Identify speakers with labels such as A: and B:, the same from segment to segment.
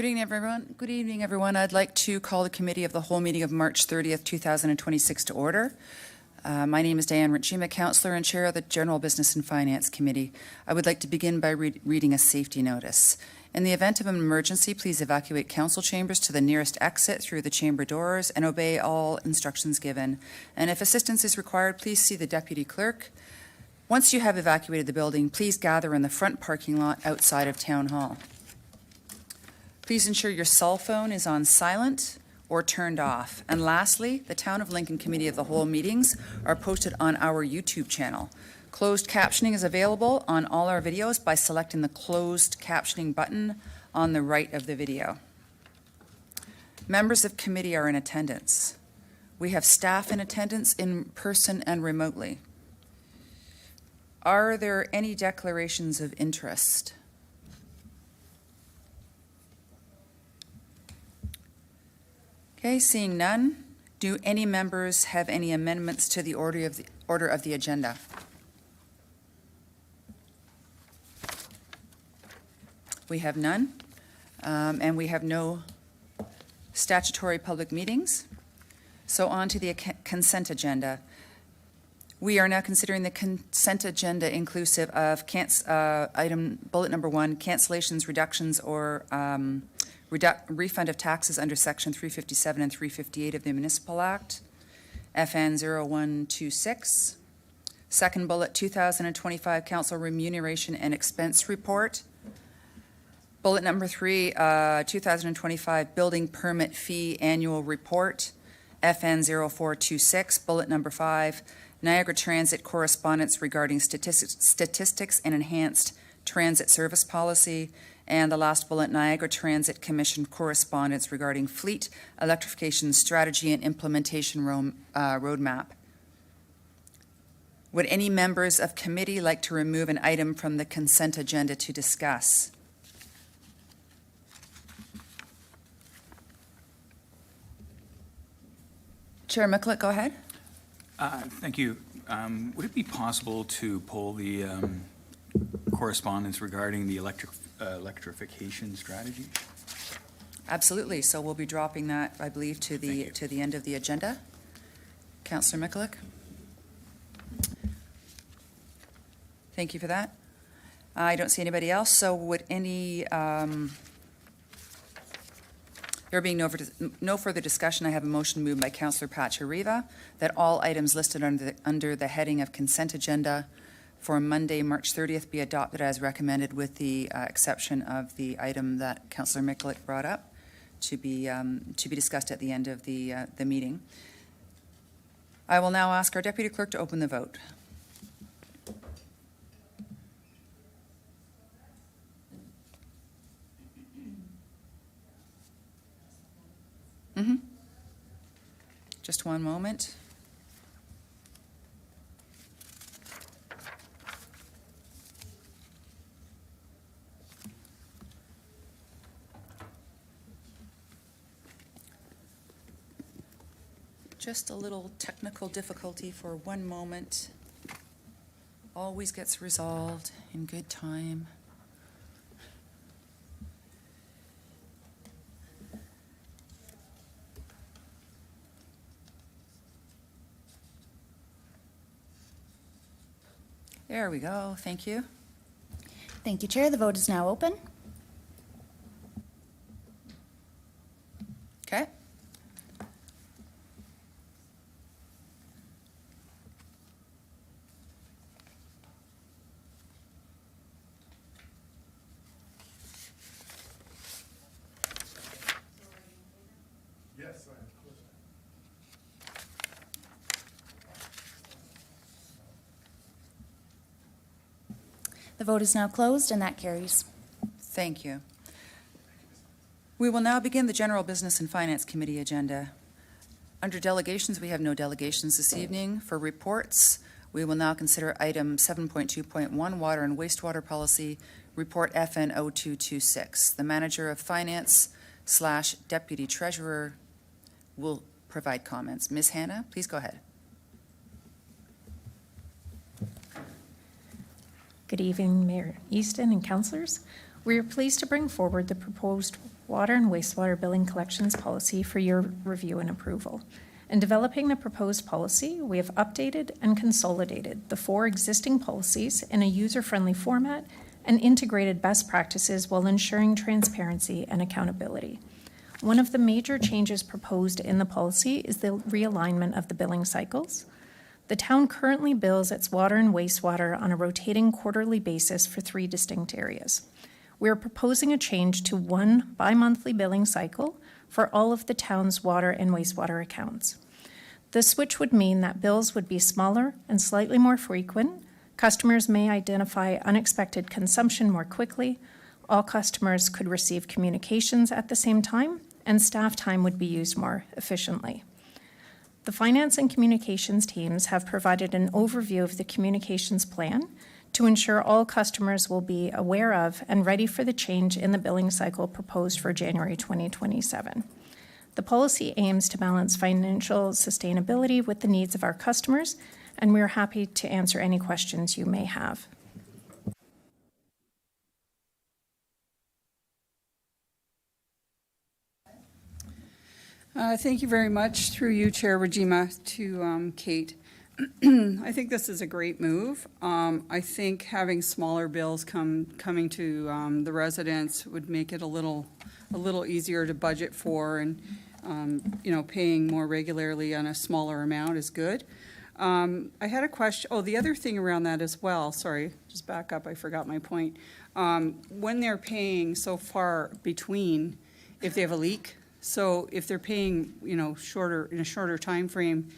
A: Good evening, everyone. Good evening, everyone. I'd like to call the Committee of the Whole meeting of March 30th, 2026 to order. My name is Diane Rinchima, Councillor and Chair of the General Business and Finance Committee. I would like to begin by reading a safety notice. In the event of an emergency, please evacuate council chambers to the nearest exit through the chamber doors and obey all instructions given. And if assistance is required, please see the Deputy Clerk. Once you have evacuated the building, please gather in the front parking lot outside of Town Hall. Please ensure your cell phone is on silent or turned off. And lastly, the Town of Lincoln Committee of the Whole meetings are posted on our YouTube channel. Closed captioning is available on all our videos by selecting the closed captioning button on the right of the video. Members of committee are in attendance. We have staff in attendance in person and remotely. Are there any declarations of interest? Okay, seeing none, do any members have any amendments to the order of the agenda? We have none, and we have no statutory public meetings. So on to the consent agenda. We are now considering the consent agenda inclusive of item bullet number 1, cancellations, reductions, or refund of taxes under Section 357 and 358 of the Municipal Act, FN 0126. Second bullet, 2025 Council Remuneration and Expense Report. Bullet number 3, 2025 Building Permit Fee Annual Report, FN 0426. Bullet number 5, Niagara Transit Correspondence regarding statistics and enhanced transit service policy. And the last bullet, Niagara Transit Commission correspondence regarding fleet electrification strategy and implementation roadmap. Would any members of committee like to remove an item from the consent agenda to discuss? Chair Micklett, go ahead.
B: Thank you. Would it be possible to pull the correspondence regarding the electrification strategy?
A: Absolutely. So we'll be dropping that, I believe, to the end of the agenda. Councillor Michalek. Thank you for that. I don't see anybody else. So would any there being no further discussion, I have a motion moved by Councillor Pachariva that all items listed under the heading of consent agenda for Monday, March 30th be adopted as recommended, with the exception of the item that Councillor Michalek brought up to be discussed at the end of the meeting. I will now ask our Deputy Clerk to open the vote. Just one moment. Just a little technical difficulty for one moment. Always gets resolved in good time. There we go. Thank you.
C: Thank you, Chair. The vote is now open.
A: Okay.
D: Yes, I am.
C: The vote is now closed, and that carries.
A: Thank you. We will now begin the General Business and Finance Committee agenda. Under delegations, we have no delegations this evening. For reports, we will now consider item 7.2.1, Water and Wastewater Policy, Report FN 0226. The Manager of Finance / Deputy Treasurer will provide comments. Ms. Hannah, please go ahead.
E: Good evening, Mayor Easton and councillors. We are pleased to bring forward the proposed water and wastewater billing collections policy for your review and approval. In developing the proposed policy, we have updated and consolidated the 4 existing policies in a user-friendly format and integrated best practices while ensuring transparency and accountability. One of the major changes proposed in the policy is the realignment of the billing cycles. The town currently bills its water and wastewater on a rotating quarterly basis for 3 distinct areas. We are proposing a change to 1 bi-monthly billing cycle for all of the town's water and wastewater accounts. The switch would mean that bills would be smaller and slightly more frequent. Customers may identify unexpected consumption more quickly. All customers could receive communications at the same time, and staff time would be used more efficiently. The finance and communications teams have provided an overview of the communications plan to ensure all customers will be aware of and ready for the change in the billing cycle proposed for January 2027. The policy aims to balance financial sustainability with the needs of our customers, and we are happy to answer any questions you may have.
F: Thank you very much, through you, Chair Rajima, to Kate. I think this is a great move. I think having smaller bills coming to the residents would make it a little easier to budget for, and paying more regularly on a smaller amount is good. I had a question. Oh, the other thing around that as well. Sorry, just back up. I forgot my point. When they're paying so far between, if they have a leak. So if they're paying, in a shorter time frame,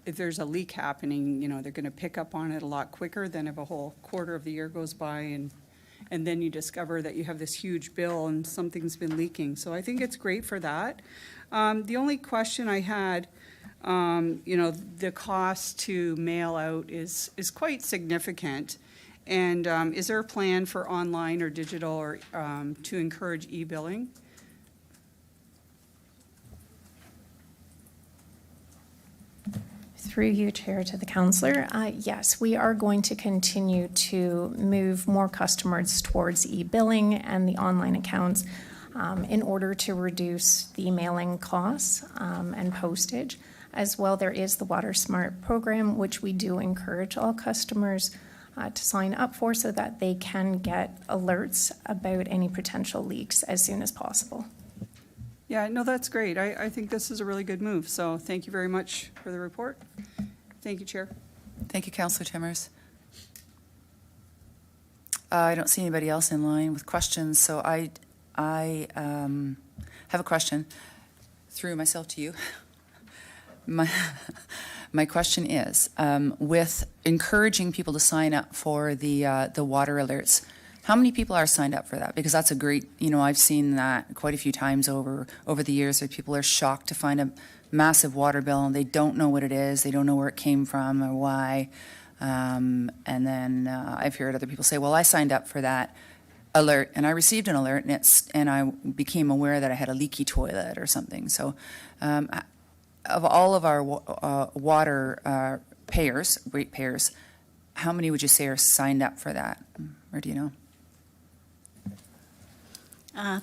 F: if there's a leak happening, they're going to pick up on it a lot quicker than if a whole quarter of the year goes by and then you discover that you have this huge bill and something's been leaking. So I think it's great for that. The only question I had, the cost to mail out is quite significant. And is there a plan for online or digital or to encourage e-billing?
E: Through you, Chair, to the councillor. Yes, we are going to continue to move more customers towards e-billing and the online accounts in order to reduce the mailing costs and postage. As well, there is the Water Smart program, which we do encourage all customers to sign up for so that they can get alerts about any potential leaks as soon as possible.
F: Yeah, no, that's great. I think this is a really good move. So thank you very much for the report. Thank you, Chair.
A: Thank you, Councillor Timmers. I don't see anybody else in line with questions, so I have a question through myself to you. My question is, with encouraging people to sign up for the water alerts, how many people are signed up for that? Because that's a great, I've seen that quite a few times over the years where people are shocked to find a massive water bill and they don't know what it is, they don't know where it came from or why. And then I've heard other people say, well, I signed up for that alert and I received an alert and I became aware that I had a leaky toilet or something. So of all of our water ratepayers, how many would you say are signed up for that? Or do you know?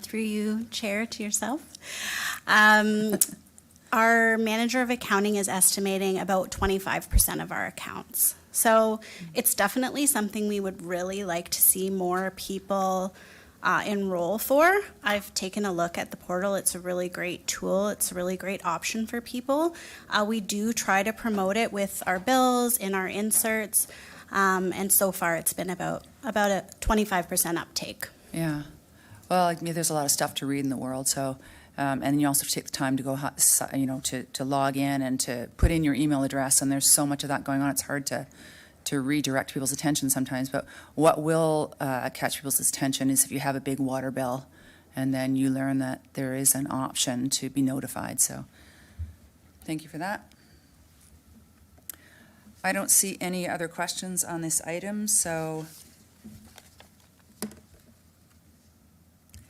G: Through you, Chair, to yourself. Our manager of accounting is estimating about 25% of our accounts. So it's definitely something we would really like to see more people enroll for. I've taken a look at the portal. It's a really great tool. It's a really great option for people. We do try to promote it with our bills, in our inserts, and so far it's been about a 25% uptake.
A: Yeah. Well, there's a lot of stuff to read in the world, so and you also take the time to go, to log in and to put in your email address, and there's so much of that going on. It's hard to redirect people's attention sometimes. But what will catch people's attention is if you have a big water bill, and then you learn that there is an option to be notified. So, thank you for that. I don't see any other questions on this item, so.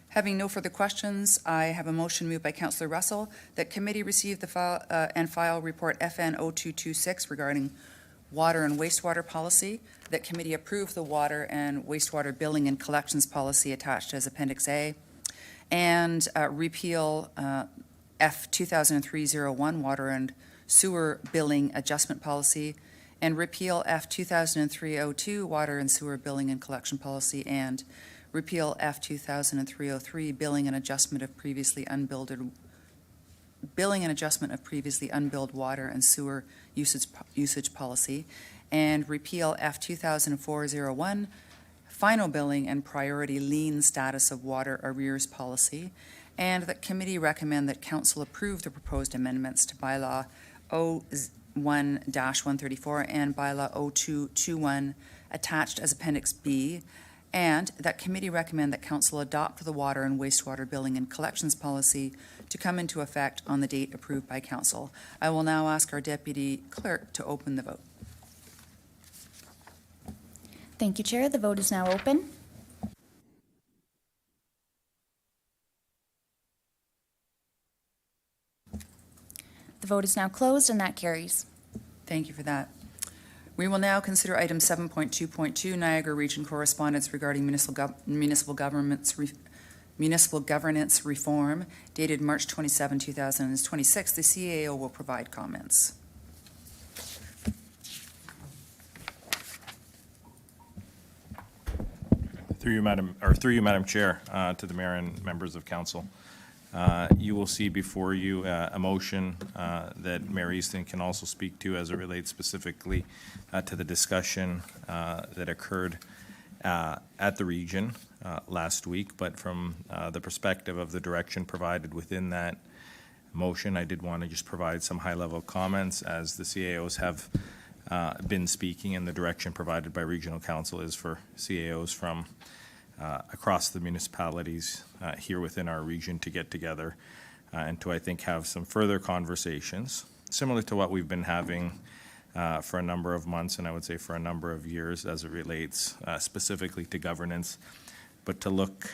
A: Having no further questions, I have a motion moved by Councillor Russell that committee receive the file report FN 0226 regarding water and wastewater policy, that committee approve the water and wastewater billing and collections policy attached as Appendix A, and repeal F 2003-01, water and sewer billing adjustment policy, and repeal F 2003-02, water and sewer billing and collection policy, and repeal F 2003-03, billing and adjustment of previously unbilled water and sewer usage policy, and repeal F 2004-01, final billing and priority lien status of water arrears policy, and that committee recommend that council approve the proposed amendments to bylaw 01-134 and bylaw 0221 attached as Appendix B, and that committee recommend that council adopt the water and wastewater billing and collections policy to come into effect on the date approved by council. I will now ask our deputy clerk to open the vote.
C: Thank you, Chair. The vote is now open. The vote is now closed, and that carries.
A: Thank you for that. We will now consider item 7.2.2, Niagara Region correspondence regarding municipal governance reform, dated March 27, 2026. The CAO will provide comments.
H: Through you, Madam Chair, to the Mayor and members of Council. You will see before you a motion that Mayor Easton can also speak to as it relates specifically to the discussion that occurred at the region last week. But from the perspective of the direction provided within that motion, I did want to just provide some high-level comments as the CAOs have been speaking, and the direction provided by Regional Council is for CAOs from across the municipalities here within our region to get together and to, I think, have some further conversations, similar to what we've been having for a number of months, and I would say for a number of years as it relates specifically to governance, but to look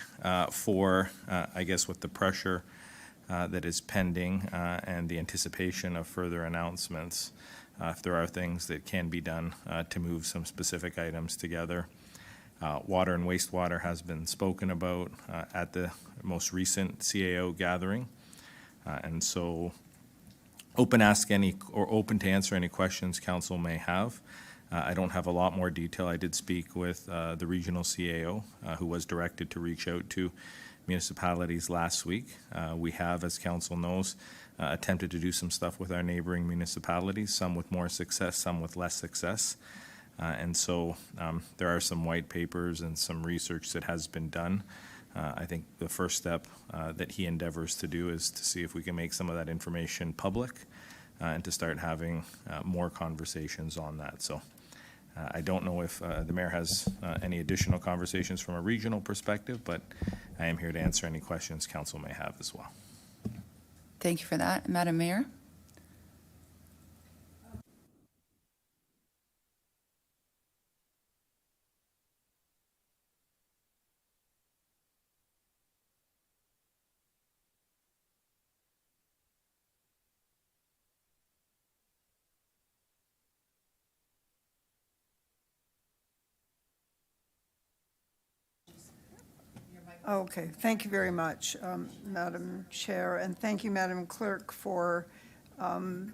H: for, I guess, with the pressure that is pending and the anticipation of further announcements, if there are things that can be done to move some specific items together. Water and wastewater has been spoken about at the most recent CAO gathering. And so open to answer any questions council may have. I don't have a lot more detail. I did speak with the regional CAO who was directed to reach out to municipalities last week. We have, as council knows, attempted to do some stuff with our neighboring municipalities, some with more success, some with less success. And so there are some white papers and some research that has been done. I think the first step that he endeavors to do is to see if we can make some of that information public and to start having more conversations on that. So I don't know if the mayor has any additional conversations from a regional perspective, but I am here to answer any questions council may have as well.
A: Thank you for that. Madam Mayor?
I: Okay, thank you very much, Madam Chair, and thank you, Madam Clerk, for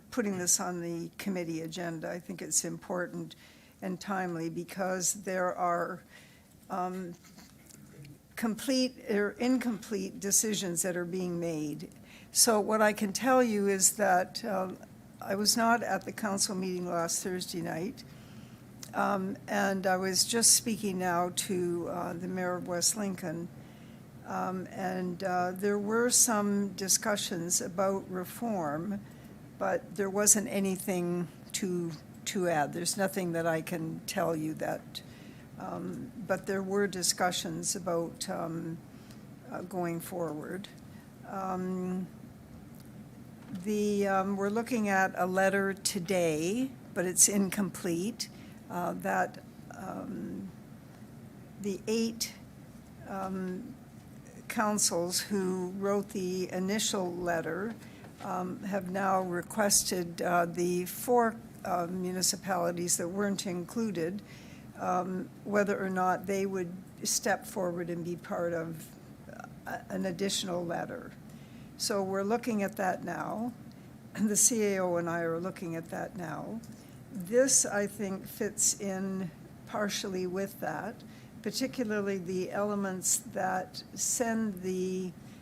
I: putting this on the committee agenda. I think it's important and timely because there are complete or incomplete decisions that are being made. So what I can tell you is that I was not at the council meeting last Thursday night, and I was just speaking now to the Mayor of West Lincoln. There were some discussions about reform, but there wasn't anything to add. There's nothing that I can tell you that, but there were discussions about going forward. We're looking at a letter today, but it's incomplete, that the 8 councils who wrote the initial letter have now requested the 4 municipalities that weren't included, whether or not they would step forward and be part of an additional letter. So we're looking at that now. The CAO and I are looking at that now. This, I think, fits in partially with that, particularly the elements that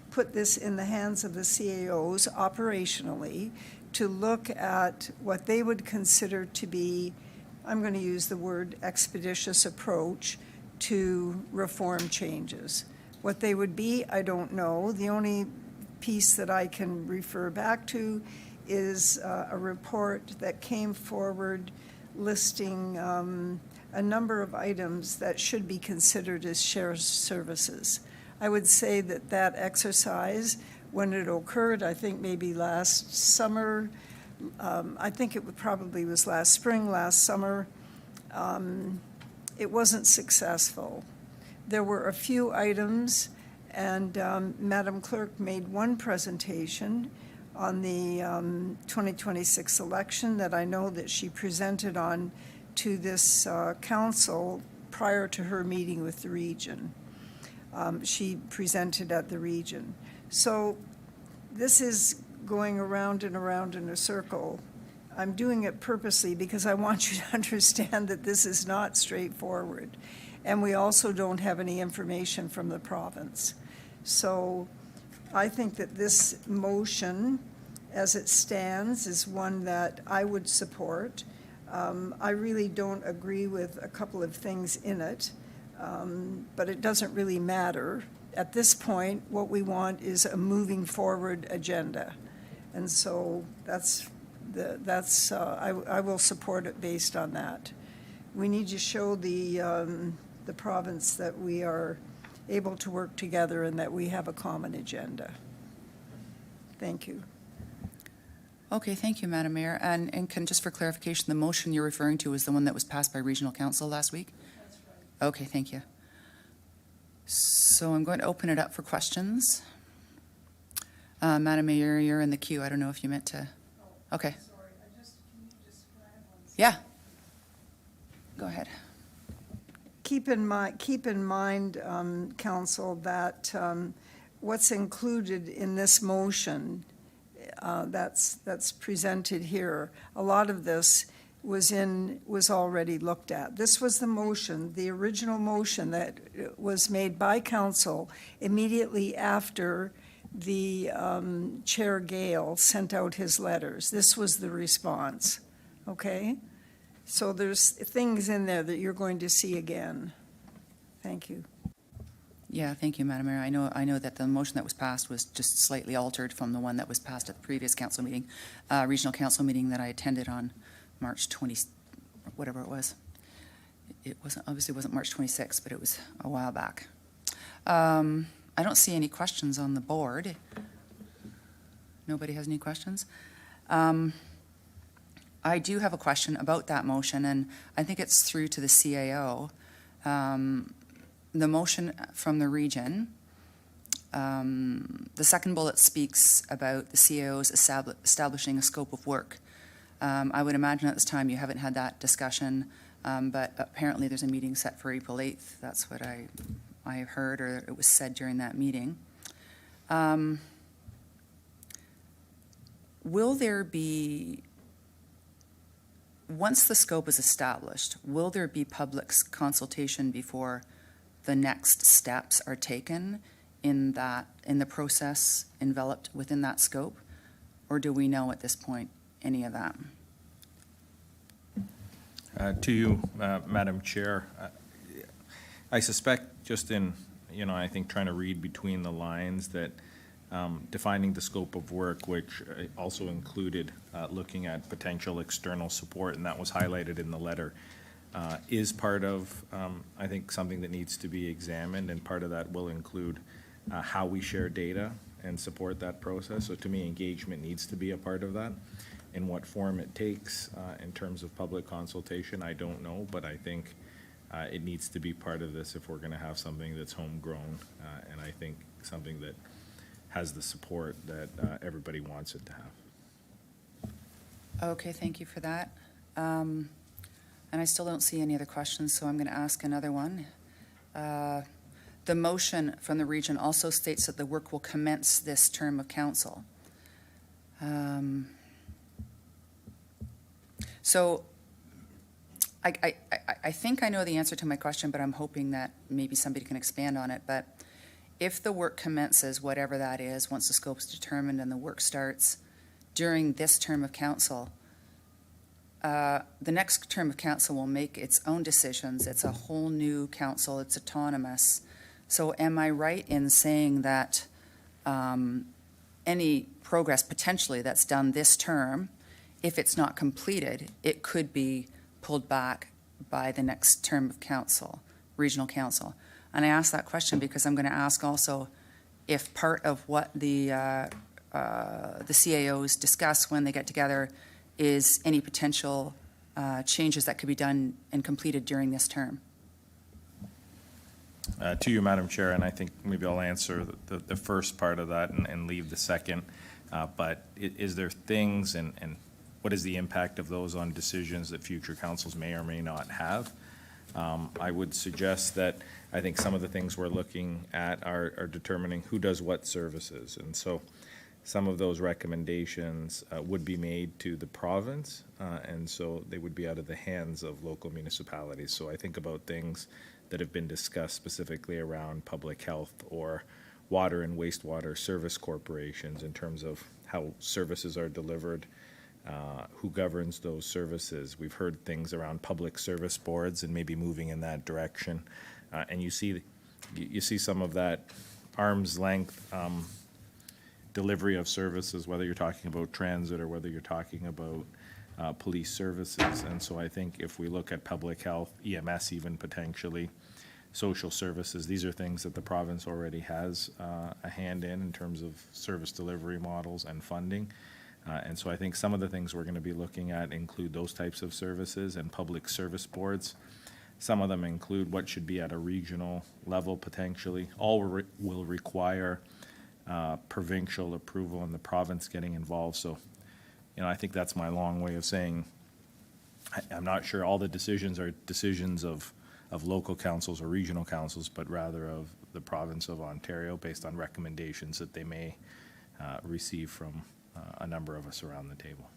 I: put this in the hands of the CAOs operationally to look at what they would consider to be, I'm going to use the word expeditious approach to reform changes. What they would be, I don't know. The only piece that I can refer back to is a report that came forward listing a number of items that should be considered as shared services. I would say that that exercise, when it occurred, I think maybe last summer, I think it probably was last spring, last summer, it wasn't successful. There were a few items, and Madam Clerk made one presentation on the 2026 election that I know that she presented on to this council prior to her meeting with the region. She presented at the region. So this is going around and around in a circle. I'm doing it purposely because I want you to understand that this is not straightforward. And we also don't have any information from the province. So I think that this motion, as it stands, is one that I would support. I really don't agree with a couple of things in it, but it doesn't really matter. At this point, what we want is a moving forward agenda. And so I will support it based on that. We need to show the province that we are able to work together and that we have a common agenda. Thank you.
A: Okay, thank you, Madam Mayor. And just for clarification, the motion you're referring to is the one that was passed by Regional Council last week? That's right. Okay, thank you. So I'm going to open it up for questions. Madam Mayor, you're in the queue. I don't know if you meant to. Okay.
I: Sorry, can you just
A: Yeah. Go ahead.
I: Keep in mind, Council, that what's included in this motion that's presented here, a lot of this was already looked at. This was the motion, the original motion that was made by Council immediately after the Chair Gale sent out his letters. This was the response, okay? So there's things in there that you're going to see again. Thank you.
A: Yeah, thank you, Madam Mayor. I know that the motion that was passed was just slightly altered from the one that was passed at the previous council meeting, regional council meeting that I attended on March 20, whatever it was. It obviously wasn't March 26th, but it was a while back. I don't see any questions on the board. Nobody has any questions? I do have a question about that motion, and I think it's through to the CAO. The motion from the region, the second bullet speaks about the CAOs establishing a scope of work. I would imagine at this time you haven't had that discussion, but apparently there's a meeting set for April 8th. That's what I heard, or it was said during that meeting. Will there be, once the scope is established, will there be public consultation before the next steps are taken in the process enveloped within that scope? Or do we know at this point any of that?
H: To you, Madam Chair, I suspect just in, I think trying to read between the lines that defining the scope of work, which also included looking at potential external support, and that was highlighted in the letter, is part of, I think, something that needs to be examined, and part of that will include how we share data and support that process. So to me, engagement needs to be a part of that. In what form it takes in terms of public consultation, I don't know, but I think it needs to be part of this if we're going to have something that's homegrown, and I think something that has the support that everybody wants it to have.
A: Okay, thank you for that. And I still don't see any other questions, so I'm going to ask another one. The motion from the region also states that the work will commence this term of council. So I think I know the answer to my question, but I'm hoping that maybe somebody can expand on it. But if the work commences, whatever that is, once the scope is determined and the work starts during this term of council, the next term of council will make its own decisions. It's a whole new council. It's autonomous. So am I right in saying that any progress potentially that's done this term, if it's not completed, it could be pulled back by the next term of council, regional council? And I ask that question because I'm going to ask also if part of what the CAOs discuss when they get together is any potential changes that could be done and completed during this term.
H: To you, Madam Chair, and I think maybe I'll answer the first part of that and leave the second. But is there things and what is the impact of those on decisions that future councils may or may not have? I would suggest that I think some of the things we're looking at are determining who does what services. And so some of those recommendations would be made to the province, and so they would be out of the hands of local municipalities. So I think about things that have been discussed specifically around public health or water and wastewater service corporations in terms of how services are delivered, who governs those services. We've heard things around public service boards and maybe moving in that direction. And you see some of that arm's length delivery of services, whether you're talking about transit or whether you're talking about police services. And so I think if we look at public health, EMS even potentially, social services, these are things that the province already has a hand in terms of service delivery models and funding. And so I think some of the things we're going to be looking at include those types of services and public service boards. Some of them include what should be at a regional level potentially. All will require provincial approval and the province getting involved. So, I think that's my long way of saying I'm not sure all the decisions are decisions of local councils or regional councils, but rather of the province of Ontario based on recommendations that they may receive from a number of us around the table.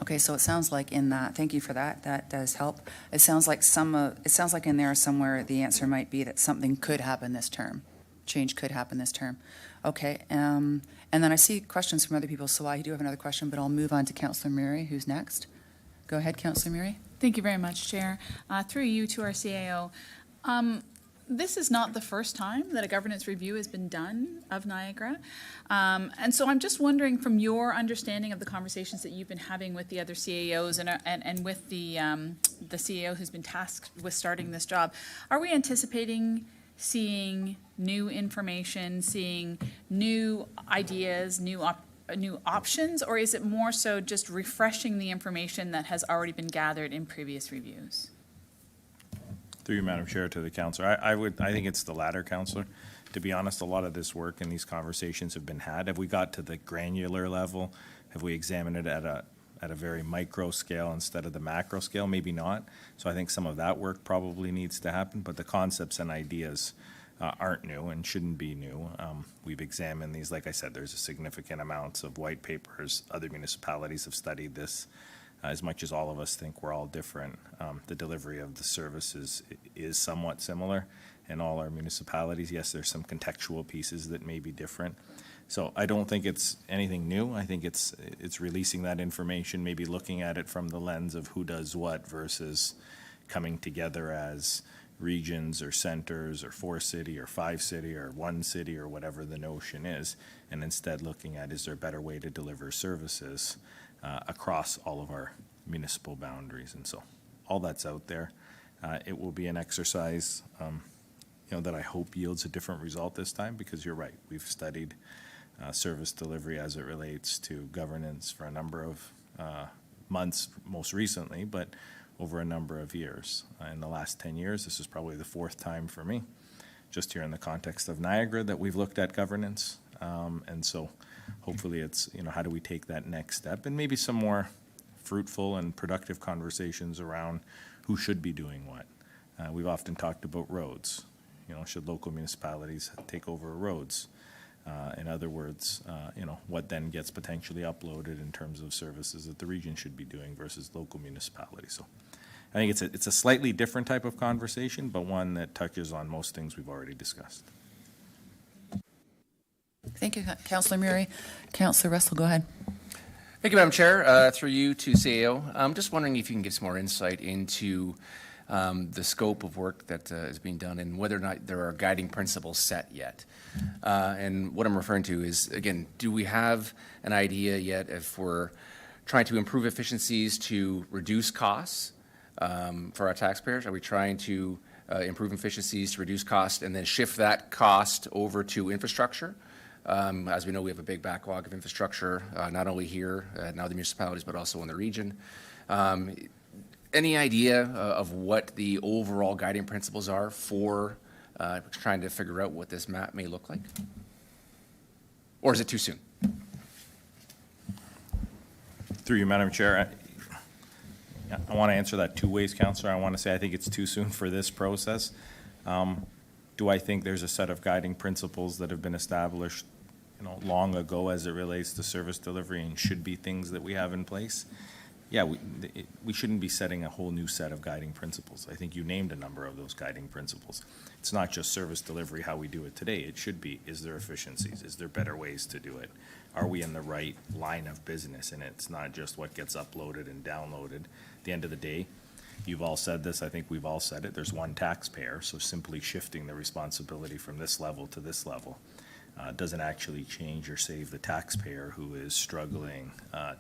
A: Okay, so it sounds like in that, thank you for that, that does help. It sounds like in there somewhere the answer might be that something could happen this term. Change could happen this term. Okay, and then I see questions from other people, so I do have another question, but I'll move on to Councillor Murray, who's next. Go ahead, Councillor Murray.
J: Thank you very much, Chair. Through you to our CAO. This is not the first time that a governance review has been done of Niagara. And so I'm just wondering, from your understanding of the conversations that you've been having with the other CAOs and with the CAO who's been tasked with starting this job, are we anticipating seeing new information, seeing new ideas, new options, or is it more so just refreshing the information that has already been gathered in previous reviews?
H: Through you, Madam Chair, to the councillor, I think it's the latter, councillor. To be honest, a lot of this work and these conversations have been had. Have we got to the granular level? Have we examined it at a very micro scale instead of the macro scale? Maybe not. So I think some of that work probably needs to happen, but the concepts and ideas aren't new and shouldn't be new. We've examined these. Like I said, there's a significant amounts of white papers. Other municipalities have studied this. As much as all of us think we're all different, the delivery of the services is somewhat similar in all our municipalities. Yes, there's some contextual pieces that may be different. So I don't think it's anything new. I think it's releasing that information, maybe looking at it from the lens of who does what versus coming together as regions or centers or 4-city or 5-city or 1-city or whatever the notion is, and instead looking at, is there a better way to deliver services across all of our municipal boundaries? And so all that's out there. It will be an exercise that I hope yields a different result this time, because you're right, we've studied service delivery as it relates to governance for a number of months most recently, but over a number of years. In the last 10 years, this is probably the fourth time for me, just here in the context of Niagara, that we've looked at governance. And so hopefully it's, how do we take that next step, and maybe some more fruitful and productive conversations around who should be doing what. We've often talked about roads. You know, should local municipalities take over roads? In other words, you know, what then gets potentially uploaded in terms of services that the region should be doing versus local municipalities. So I think it's a slightly different type of conversation, but one that touches on most things we've already discussed.
A: Thank you, Councillor Murray. Councillor Russell, go ahead.
K: Thank you, Madam Chair. Through you to CAO, I'm just wondering if you can give some more insight into the scope of work that is being done and whether or not there are guiding principles set yet. And what I'm referring to is, again, do we have an idea yet if we're trying to improve efficiencies to reduce costs for our taxpayers? Are we trying to improve efficiencies to reduce cost and then shift that cost over to infrastructure? As we know, we have a big backlog of infrastructure, not only here, now the municipalities, but also in the region. Any idea of what the overall guiding principles are for trying to figure out what this map may look like? Or is it too soon?
H: Through you, Madam Chair, I want to answer that two ways, Councillor. I want to say I think it's too soon for this process. Do I think there's a set of guiding principles that have been established, you know, long ago as it relates to service delivery and should be things that we have in place? Yeah, we shouldn't be setting a whole new set of guiding principles. I think you named a number of those guiding principles. It's not just service delivery, how we do it today. It should be, is there efficiencies? Is there better ways to do it? Are we in the right line of business? And it's not just what gets uploaded and downloaded. At the end of the day, you've all said this, I think we've all said it, there's one taxpayer, so simply shifting the responsibility from this level to this level doesn't actually change or save the taxpayer who is struggling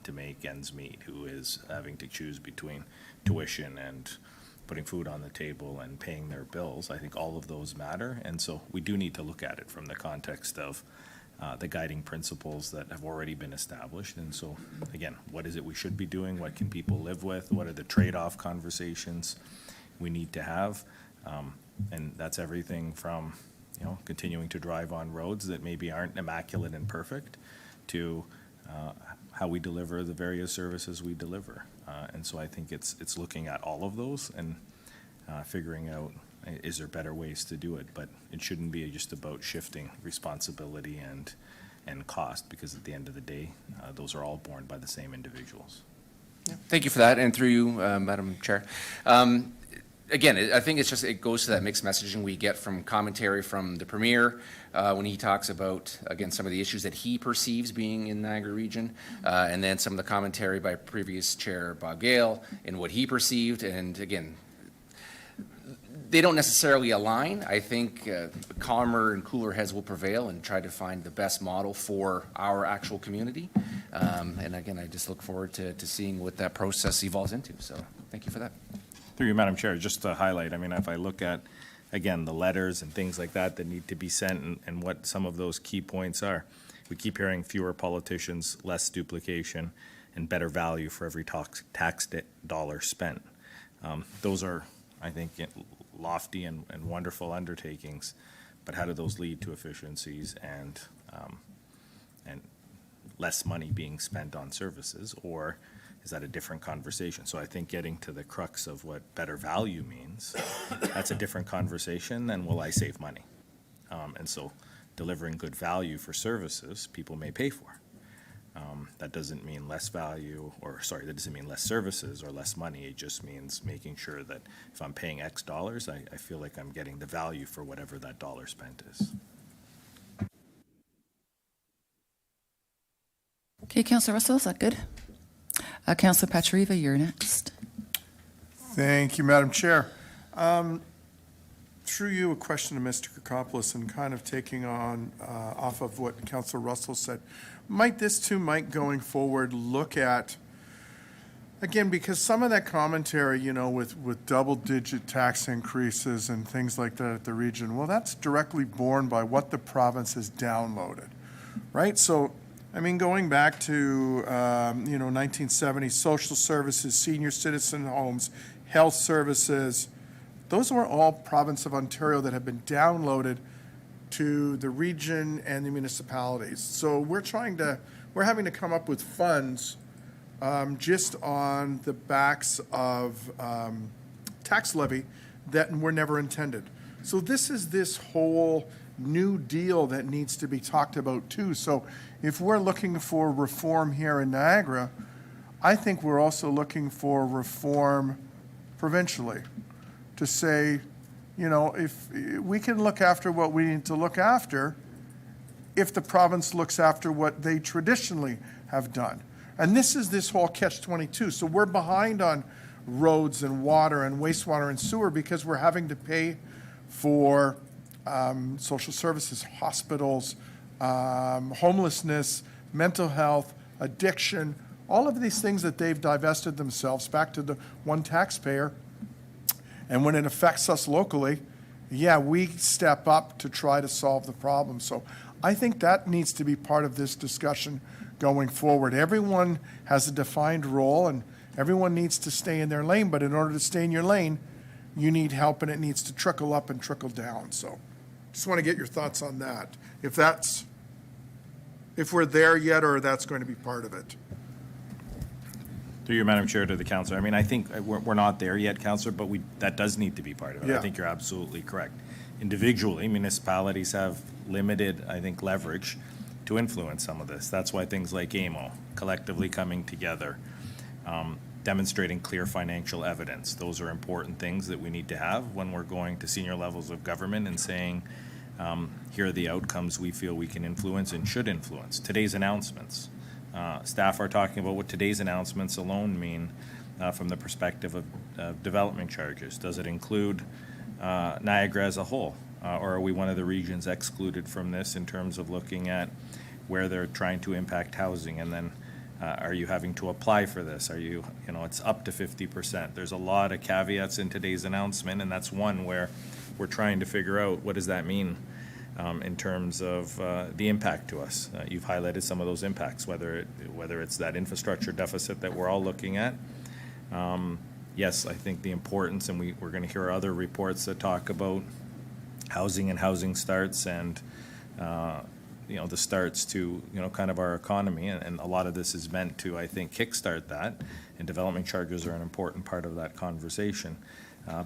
H: to make ends meet, who is having to choose between tuition and putting food on the table and paying their bills. I think all of those matter, and so we do need to look at it from the context of the guiding principles that have already been established. And so, again, what is it we should be doing? What can people live with? What are the trade-off conversations we need to have? And that's everything from, you know, continuing to drive on roads that maybe aren't immaculate and perfect to how we deliver the various services we deliver. And so I think it's looking at all of those and figuring out, is there better ways to do it? But it shouldn't be just about shifting responsibility and cost, because at the end of the day, those are all borne by the same individuals.
K: Thank you for that, and through you, Madam Chair. Again, I think it's just, it goes to that mixed messaging we get from commentary from the Premier when he talks about, again, some of the issues that he perceives being in Niagara region, and then some of the commentary by previous Chair Bob Gale in what he perceived, and again, they don't necessarily align. I think calmer and cooler heads will prevail and try to find the best model for our actual community. And again, I just look forward to seeing what that process evolves into. So thank you for that.
H: Through you, Madam Chair, just to highlight, I mean, if I look at, again, the letters and things like that that need to be sent and what some of those key points are, we keep hearing fewer politicians, less duplication, and better value for every tax dollar spent. Those are, I think, lofty and wonderful undertakings, but how do those lead to efficiencies and less money being spent on services, or is that a different conversation? So I think getting to the crux of what better value means, that's a different conversation than will I save money? And so delivering good value for services people may pay for. That doesn't mean less value, or sorry, that doesn't mean less services or less money. It just means making sure that if I'm paying X dollars, I feel like I'm getting the value for whatever that dollar spent is.
A: Okay, Councillor Russell, is that good? Councillor Pachariva, you're next.
D: Thank you, Madam Chair. Through you, a question to Mr. Kokopoulos, and kind of taking on off of what Councillor Russell said. Might this too, Mike, going forward, look at, again, because some of that commentary, you know, with double-digit tax increases and things like that at the region, well, that's directly borne by what the province has downloaded, right? So, I mean, going back to, 1970, social services, senior citizen homes, health services, those were all province of Ontario that have been downloaded to the region and the municipalities. So we're having to come up with funds just on the backs of tax levy that were never intended. So this is this whole new deal that needs to be talked about too. So if we're looking for reform here in Niagara, I think we're also looking for reform provincially to say, you know, if we can look after what we need to look after, if the province looks after what they traditionally have done. And this is this whole catch-22. So we're behind on roads and water and wastewater and sewer because we're having to pay for social services, hospitals, homelessness, mental health, addiction, all of these things that they've divested themselves back to the one taxpayer. And when it affects us locally, yeah, we step up to try to solve the problem. So I think that needs to be part of this discussion going forward. Everyone has a defined role and everyone needs to stay in their lane, but in order to stay in your lane, you need help and it needs to trickle up and trickle down. So just want to get your thoughts on that. If we're there yet or that's going to be part of it.
H: Through you, Madam Chair, to the councillor. I mean, I think we're not there yet, councillor, but that does need to be part of it.
D: Yeah.
H: I think you're absolutely correct. Individually, municipalities have limited, I think, leverage to influence some of this. That's why things like AMO, collectively coming together, demonstrating clear financial evidence. Those are important things that we need to have when we're going to senior levels of government and saying, here are the outcomes we feel we can influence and should influence. Today's announcements. Staff are talking about what today's announcements alone mean from the perspective of development charges. Does it include Niagara as a whole? Or are we one of the regions excluded from this in terms of looking at where they're trying to impact housing? And then are you having to apply for this? Are you know, it's up to 50%. There's a lot of caveats in today's announcement, and that's one where we're trying to figure out what does that mean in terms of the impact to us. You've highlighted some of those impacts, whether it's that infrastructure deficit that we're all looking at. Yes, I think the importance, and we're going to hear other reports that talk about housing and housing starts and you know, the starts to, you know, kind of our economy, and a lot of this is meant to, I think, kickstart that, and development charges are an important part of that conversation.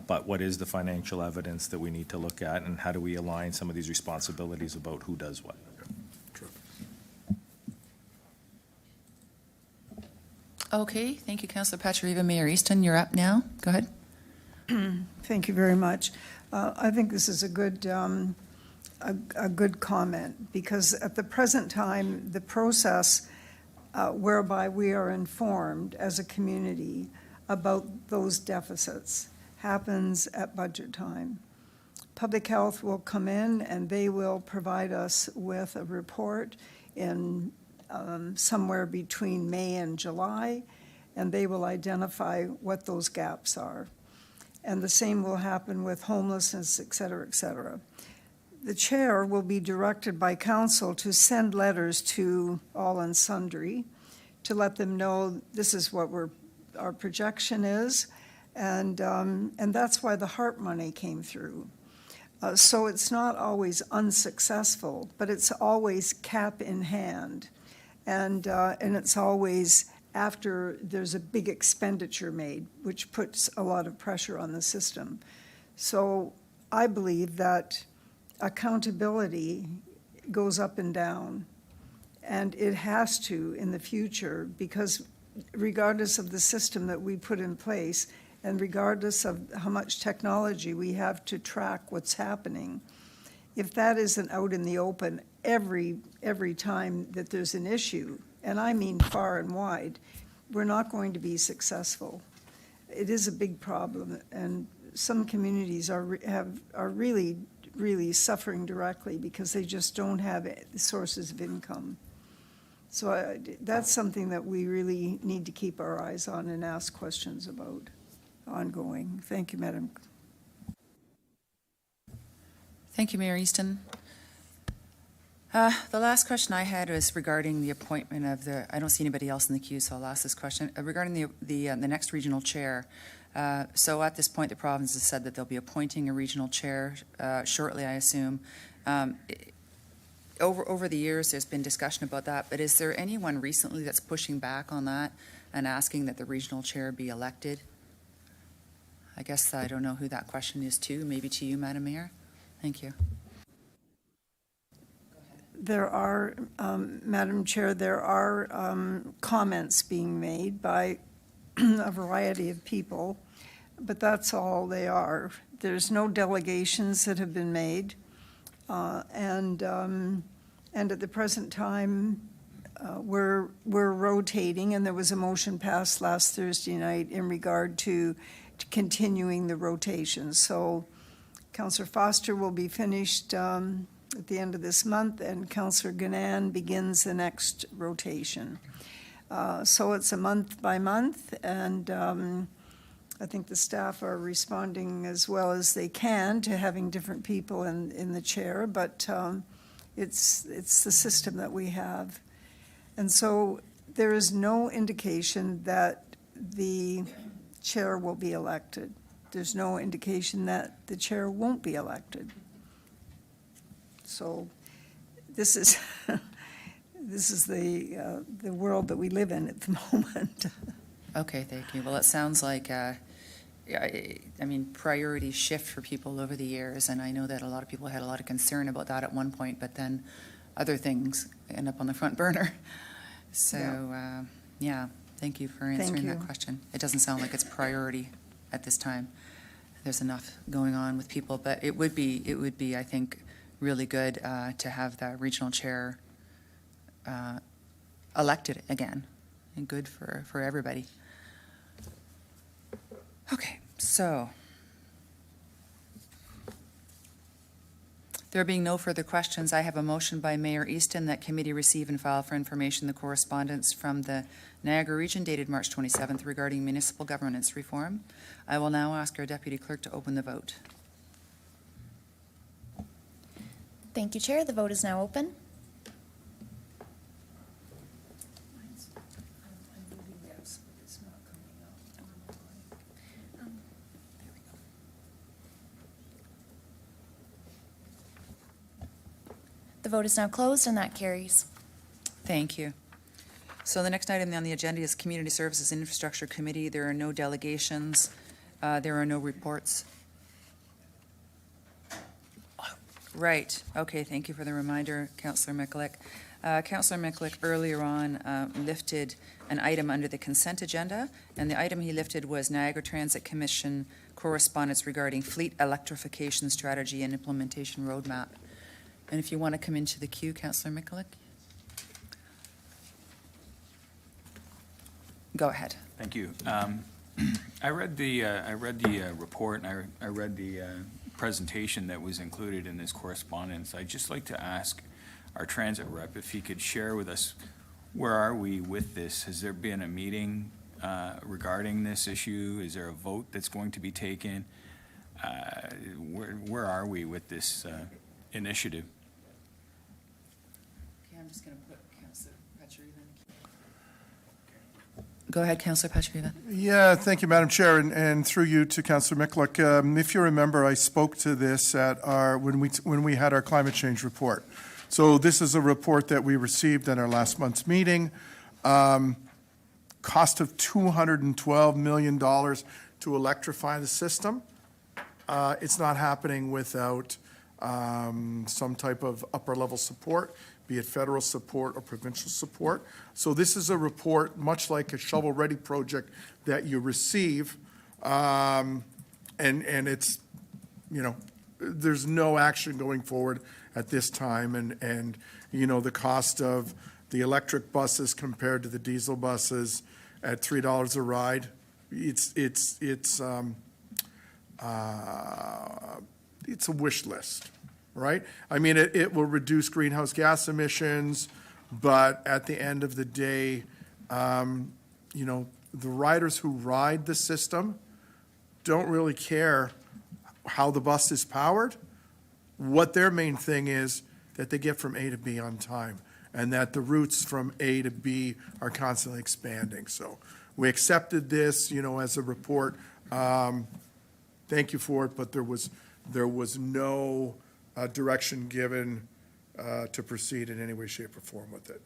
H: But what is the financial evidence that we need to look at, and how do we align some of these responsibilities about who does what?
A: Okay, thank you, Councillor Patrieva. Mayor Easton, you're up now. Go ahead.
I: Thank you very much. I think this is a good comment, because at the present time, the process whereby we are informed as a community about those deficits happens at budget time. Public Health will come in and they will provide us with a report in somewhere between May and July, and they will identify what those gaps are. And the same will happen with homelessness, et cetera, et cetera. The chair will be directed by council to send letters to all and sundry to let them know this is what our projection is, and that's why the HARP money came through. So it's not always unsuccessful, but it's always cap in hand, and it's always after there's a big expenditure made, which puts a lot of pressure on the system. So I believe that accountability goes up and down, and it has to in the future, because regardless of the system that we put in place, and regardless of how much technology we have to track what's happening, if that isn't out in the open every time that there's an issue, and I mean far and wide, we're not going to be successful. It is a big problem, and some communities are really, really suffering directly because they just don't have sources of income. So that's something that we really need to keep our eyes on and ask questions about ongoing. Thank you, Madam.
A: Thank you, Mayor Easton. The last question I had was regarding the appointment of I don't see anybody else in the queue, so I'll ask this question. Regarding the next regional chair. So at this point, the province has said that they'll be appointing a regional chair shortly, I assume. Over the years, there's been discussion about that, but is there anyone recently that's pushing back on that? and asking that the regional chair be elected. I guess I don't know who that question is to, maybe to you, Madam Mayor? Thank you.
I: There are, Madam Chair, there are comments being made by a variety of people, but that's all they are. There's no delegations that have been made. And at the present time, we're rotating, and there was a motion passed last Thursday night in regard to continuing the rotation. So Councillor Foster will be finished at the end of this month, and Councillor Gannan begins the next rotation. So it's a month by month, and I think the staff are responding as well as they can to having different people in the chair, but it's the system that we have. And so there is no indication that the chair will be elected. There's no indication that the chair won't be elected. So this is this is the world that we live in at the moment.
A: Okay, thank you. Well, it sounds like, I mean, priorities shift for people over the years, and I know that a lot of people had a lot of concern about that at one point, but then other things end up on the front burner. So, yeah, thank you for answering that
I: you.
A: question. It doesn't sound like it's priority at this time. There's enough going on with people, but it would be, I think, really good to have the regional chair elected again, and good for everybody. Okay, so there being no further questions, I have a motion by Mayor Easton that committee receive and file for information the correspondence from the Niagara Region dated March 27th regarding municipal governance reform. I will now ask our deputy clerk to open the vote.
C: Thank you, Chair. The vote is now open. The vote is now closed, and that carries.
A: Thank you. So the next item on the agenda is Community Services and Infrastructure Committee. There are no delegations. There are no reports. Right. Okay, thank you for the reminder, Councillor Mikulik. Councillor Mikulik earlier on lifted an item under the consent agenda, and the item he lifted was Niagara Transit Commission correspondence regarding fleet electrification strategy and implementation roadmap. And if you want to come into the queue, Councillor Mikulik. Go ahead.
B: Thank you. I read the report, and I read the presentation that was included in this correspondence. I'd just like to ask our transit rep if he could share with us, where are we with this? Has there been a meeting regarding this issue? Is there a vote that's going to be taken? Where are we with this initiative?
A: Okay, I'm just going to put Councillor Pachurivan. Go ahead, Councillor Pachurivan.
D: Yeah, thank you, Madam Chair, and through you to Councillor Mikulik. If you remember, I spoke to this at when we had our climate change report. So this is a report that we received at our last month's meeting. Cost of $212 million to electrify the system. It's not happening without some type of upper level support, be it federal support or provincial support. So this is a report, much like a shovel-ready project that you receive, and it's, you know, there's no action going forward at this time, and you know, the cost of the electric buses compared to the diesel buses at $3 a ride, it's a wish list, right? I mean, it will reduce greenhouse gas emissions, but at the end of the day, you know, the riders who ride the system don't really care how the bus is powered. What their main thing is that they get from A to B on time, and that the routes from A to B are constantly expanding. So we accepted this, you know, as a report. Thank you for it, but there was no direction given to proceed in any way, shape, or form with it.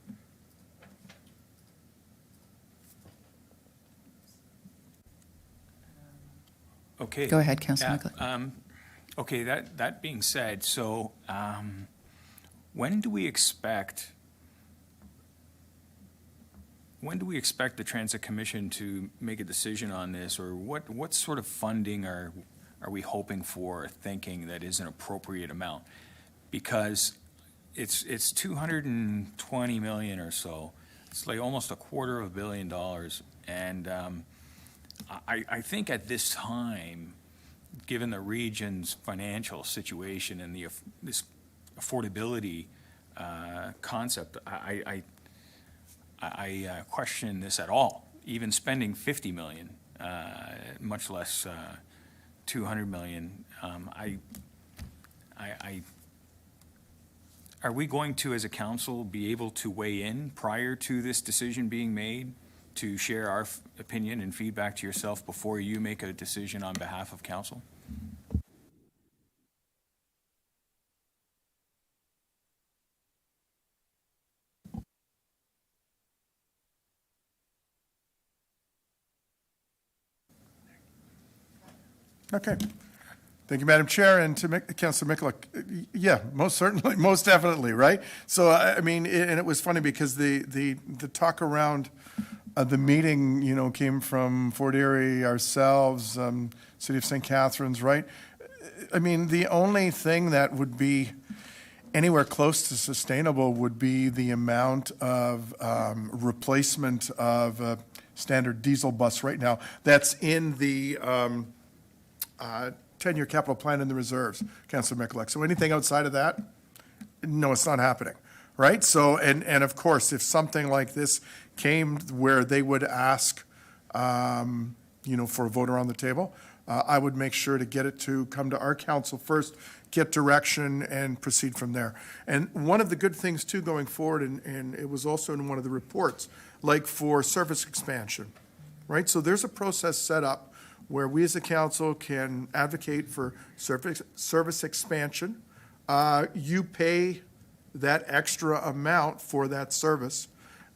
B: Okay.
A: Go ahead, Councillor
B: Yeah,
A: Nicolak.
B: Okay, that being said, so when do we expect the Transit Commission to make a decision on this, or what sort of funding are we hoping for, thinking that is an appropriate amount? Because it's 220 million or so. It's like almost $250 million, and I think at this time, given the region's financial situation and this affordability concept, I question this at all. Even spending 50 million, much less 200 million. Are we going to, as a council, be able to weigh in prior to this decision being made, to share our opinion and feedback to yourself before you make a decision on behalf of council?
D: Okay. Thank you, Madam Chair, and to Councillor Mikulak. Yeah, most certainly, most definitely, right? So, I mean, and it was funny because the talk around the meeting, you know, came from Fort Erie, ourselves, City of St. Catharines, right? I mean, the only thing that would be anywhere close to sustainable would be the amount of replacement of a standard diesel bus right now that's in the 10-year capital plan in the reserves, Councillor Mikulak. So anything outside of that, no, it's not happening, right? So, and of course, if something like this came where they would ask, you know, for a vote around the table, I would make sure to get it to come to our council first, get direction, and proceed from there. And one of the good things, too, going forward, and it was also in one of the reports, like for service expansion, right? So there's a process set up where we as a council can advocate for service expansion. You pay that extra amount for that service,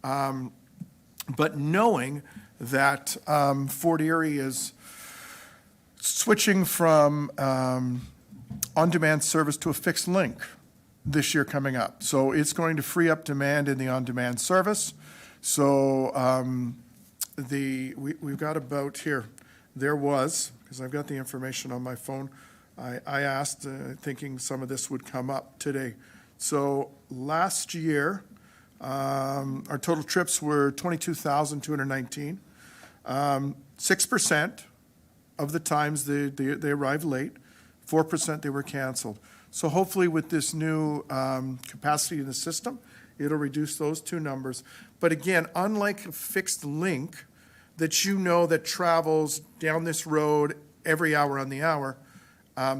D: but knowing that Fort Erie is switching from on-demand service to a fixed link this year coming up. So it's going to free up demand in the on-demand service. So we've got about here, there was, because I've got the information on my phone, I asked, thinking some of this would come up today. So last year, our total trips were 22,219. 6% of the times they arrived late, 4% they were canceled. So hopefully with this new capacity in the system, it'll reduce those two numbers. But again, unlike a fixed link that you know that travels down this road every hour on the hour,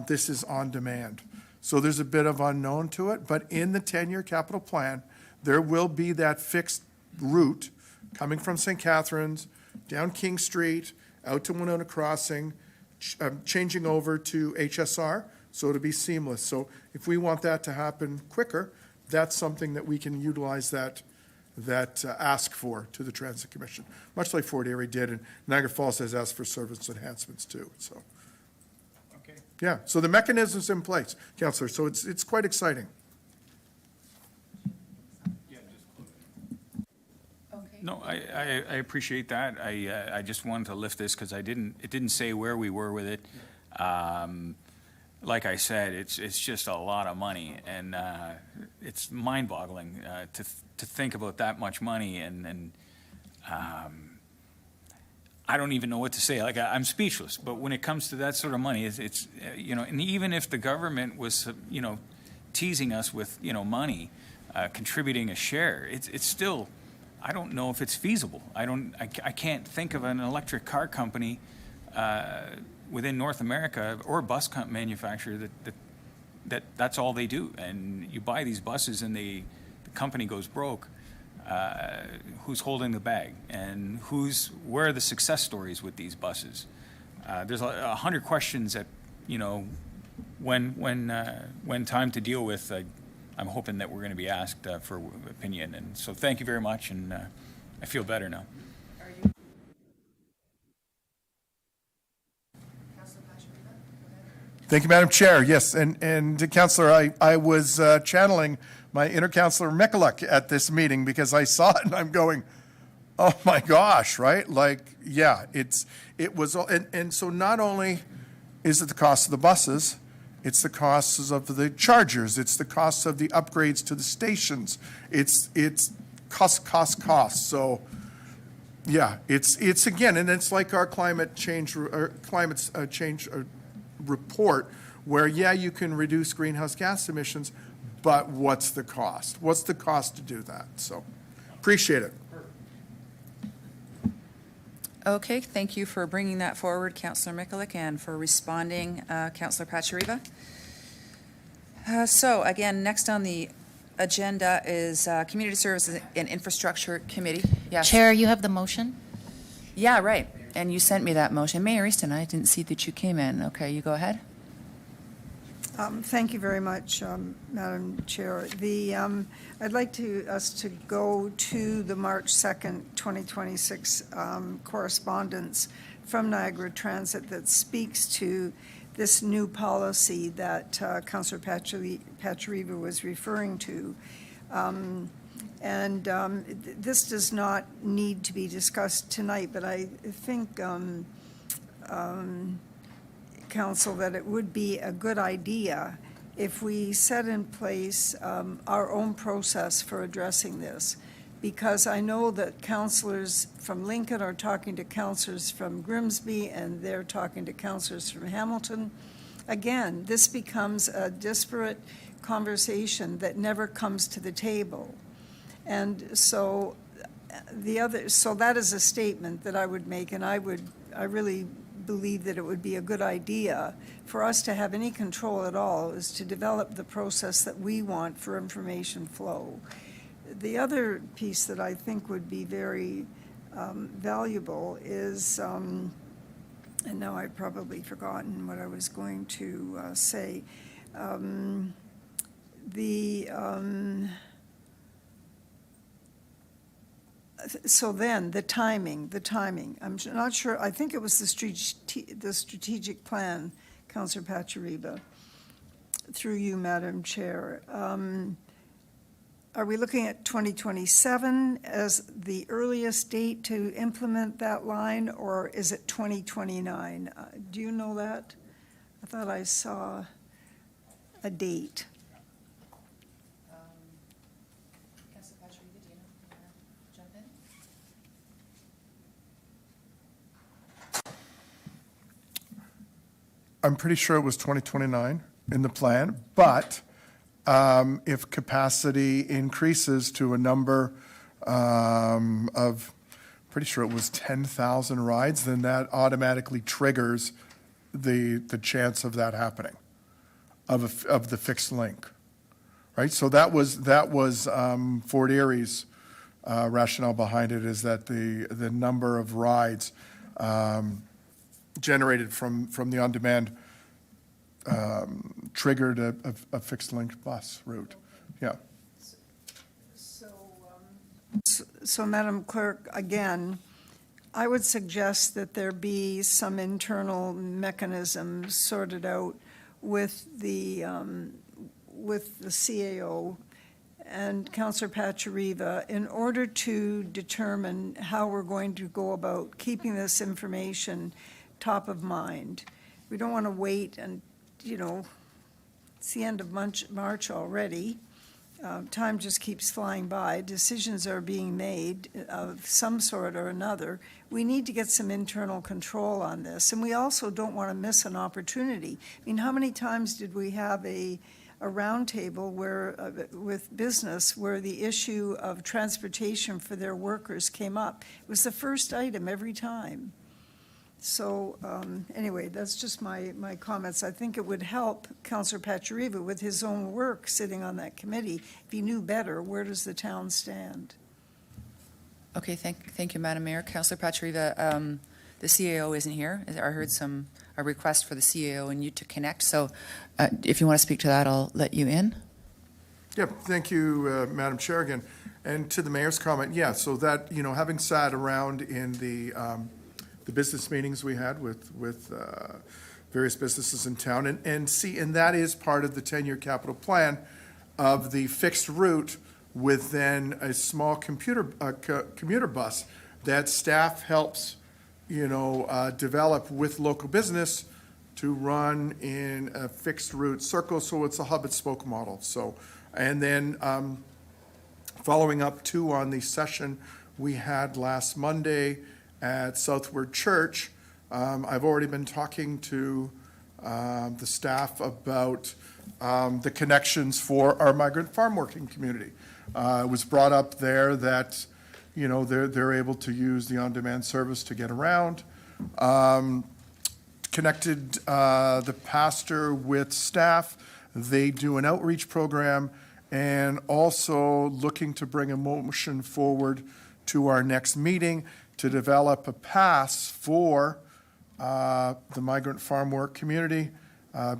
D: this is on demand. So there's a bit of unknown to it, but in the 10-year capital plan, there will be that fixed route coming from St. Catharines, down King Street, out to Winona Crossing, changing over to HSR, so it'll be seamless. So if we want that to happen quicker, that's something that we can utilize that ask for to the Transit Commission, much like Fort Erie did, and Niagara Falls has asked for service enhancements too. So,
B: Okay.
D: yeah, so the mechanism's in place, Councillor, so it's quite exciting.
B: No, I appreciate that. I just wanted to lift this because it didn't say where we were with it. Like I said, it's just a lot of money, and it's mind-boggling to think about that much money, and I don't even know what to say. Like, I'm speechless. But when it comes to that sort of money, it's you know, and even if the government was, you know, teasing us with, you know, money, contributing a share, it's still, I don't know if it's feasible. I can't think of an electric car company within North America or a bus manufacturer that's all they do. And you buy these buses and the company goes broke. Who's holding the bag, and where are the success stories with these buses? There's 100 questions that, you know, when time to deal with, I'm hoping that we're going to be asked for opinion. And so thank you very much, and I feel better now.
D: Thank you, Madam Chair. Yes, and Councillor, I was channeling my inner Councillor Michalak at this meeting because I saw it and I'm going, oh my gosh, right? Like, yeah, it was, and so not only is it the cost of the buses, it's the costs of the chargers, it's the costs of the upgrades to the stations, it's cost. So, yeah, it's again, and it's like our climate change report, where, yeah, you can reduce greenhouse gas emissions, but what's the cost? What's the cost to do that? So, appreciate it.
A: Okay, thank you for bringing that forward, Councillor Michalak, and for responding, Councillor Pachariva. So again, next on the agenda is Community Services and Infrastructure Committee. Yes.
C: Chair, you have the motion?
A: Yeah, right. And you sent me that motion. Mayor Easton, I didn't see that you came in. Okay, you go ahead.
I: Thank you very much, Madam Chair. I'd like us to go to the March 2nd, 2026 correspondence from Niagara Transit that speaks to this new policy that Councillor Pachariva was referring to. This does not need to be discussed tonight, but I think, Council, that it would be a good idea if we set in place our own process for addressing this, because I know that councillors from Lincoln are talking to councillors from Grimsby, and they're talking to councillors from Hamilton. Again, this becomes a disparate conversation that never comes to the table. And so that is a statement that I would make, and I really believe that it would be a good idea for us to have any control at all is to develop the process that we want for information flow. The other piece that I think would be very valuable is, and now I've probably forgotten what I was going to say, so then, the timing, I'm not sure, I think it was the strategic plan, Councillor Pachariva, through you, Madam Chair. Are we looking at 2027 as the earliest date to implement that line, or is it 2029? Do you know that? I thought I saw a date.
D: I'm pretty sure it was 2029 in the plan, but if capacity increases to a number of, pretty sure it was 10,000 rides, then that automatically triggers the chance of that happening, of the fixed link, right? So that was Fort Erie's rationale behind it, is that the number of rides generated from the on-demand triggered a fixed link bus route. Yeah.
I: So, Madam Clerk, again, I would suggest that there be some internal mechanism sorted out with the CAO and Councillor Pachariva in order to determine how we're going to go about keeping this information top of mind. We don't want to wait and, it's the end of March already. Time just keeps flying by. Decisions are being made of some sort or another. We need to get some internal control on this. And we also don't want to miss an opportunity. I mean, how many times did we have a roundtable where, with business, where the issue of transportation for their workers came up? It was the first item every time. So anyway, that's just my comments. I think it would help Councillor Pachariva with his own work sitting on that committee if he knew better where does the town stand.
A: Okay, thank you, Madam Mayor. Councillor Pachariva, the CAO isn't here. I heard a request for the CAO and you to connect. So if you want to speak to that, I'll let you in.
D: Yeah, thank you, Madam Chair, again. And to the mayor's comment, yeah, so that, having sat around in the business meetings we had with various businesses in town. And that is part of the 10-year capital plan of the fixed route with then a small commuter bus that staff helps, develop with local business to run in a fixed route circle, so it's a hub and spoke model. So, and then following up too on the session we had last Monday at Southward Church, I've already been talking to the staff about the connections for our migrant farm working community. It was brought up there that, they're able to use the on-demand service to get around. Connected the pastor with staff. They do an outreach program and also looking to bring a motion forward to our next meeting to develop a pass for the migrant farm work community